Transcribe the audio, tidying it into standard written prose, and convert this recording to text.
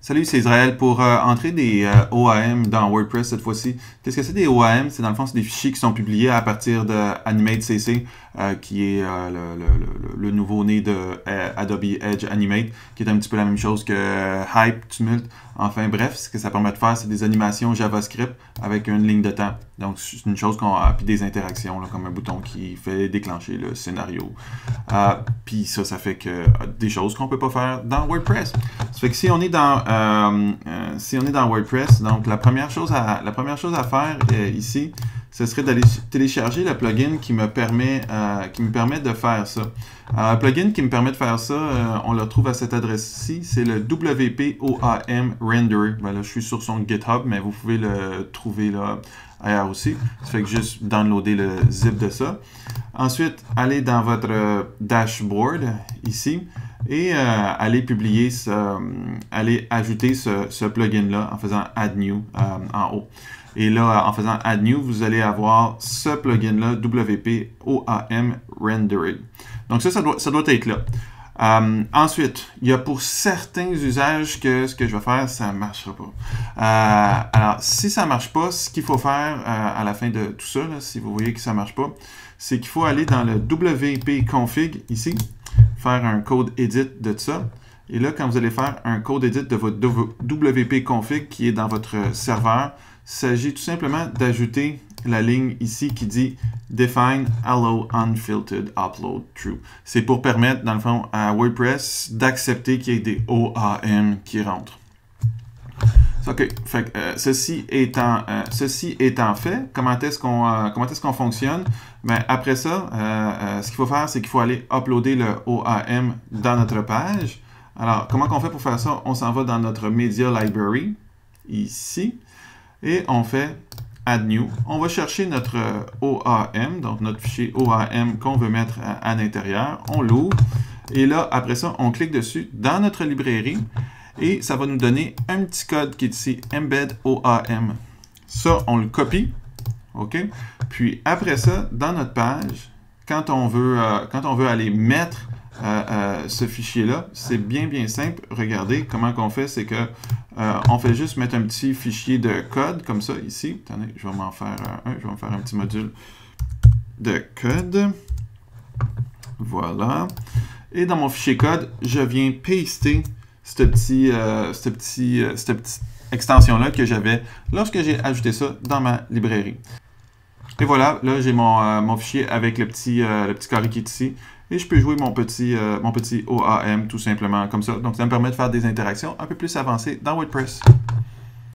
Salut, c'est Israël. Pour entrer des OAM dans WordPress cette fois-ci, qu'est-ce que c'est des OAM? C'est dans le fond, c'est des fichiers qui sont publiés à partir de Animate CC, qui est le nouveau-né de Adobe Edge Animate, qui est un petit peu la même chose que Hype, Tumult. Enfin bref, ce que ça permet de faire, c'est des animations JavaScript avec une ligne de temps. Donc, c'est une chose qu'on a, puis des interactions, là, comme un bouton qui fait déclencher le scénario. Puis ça fait que des choses qu'on ne peut pas faire dans WordPress. Ça fait que si on est dans WordPress, donc la première chose à faire ici, ce serait d'aller télécharger le plugin qui me permet de faire ça. Le plugin qui me permet de faire ça, on le trouve à cette adresse-ci, c'est le WP-OAM Renderer. Ben là, je suis sur son GitHub, mais vous pouvez le trouver là ailleurs aussi. Ça fait que juste downloader le zip de ça. Ensuite, allez dans votre dashboard ici et allez ajouter ce plugin-là en faisant Add New en haut. Et là, en faisant Add New, vous allez avoir ce plugin-là, WP-OAM Rendering. Donc ça doit être là. Ensuite, il y a pour certains usages que ce que je vais faire, ça ne marchera pas. Alors, si ça ne marche pas, ce qu'il faut faire à la fin de tout ça, là, si vous voyez que ça ne marche pas, c'est qu'il faut aller dans le WP config ici, faire un code edit de ça. Et là, quand vous allez faire un code edit de votre WP config qui est dans votre serveur, il s'agit tout simplement d'ajouter la ligne ici qui dit Define Allow Unfiltered Upload True. C'est pour permettre, dans le fond, à WordPress d'accepter qu'il y ait des OAM qui rentrent. OK. Fait que, ceci étant fait, comment est-ce qu'on fonctionne? Ben, après ça, ce qu'il faut faire, c'est qu'il faut aller uploader le OAM dans notre page. Alors, comment on fait pour faire ça? On s'en va dans notre Media Library, ici, et on fait Add New. On va chercher notre OAM, donc notre fichier OAM qu'on veut mettre à l'intérieur. On l'ouvre, et là, après ça, on clique dessus dans notre librairie, et ça va nous donner un petit code qui est ici, Embed OAM. Ça, on le copie, OK? Puis après ça, dans notre page, quand on veut aller mettre ce fichier-là, c'est bien simple. Regardez comment qu'on fait, c'est que on fait juste mettre un petit fichier de code comme ça ici. Attendez, je vais m'en faire un. Je vais me faire un petit module de code. Voilà. Et dans mon fichier code, je viens paster cette petite extension-là que j'avais lorsque j'ai ajouté ça dans ma librairie. Et voilà, là j'ai mon fichier avec le petit carré qui est ici. Et je peux jouer mon petit OAM tout simplement comme ça. Donc ça me permet de faire des interactions un peu plus avancées dans WordPress.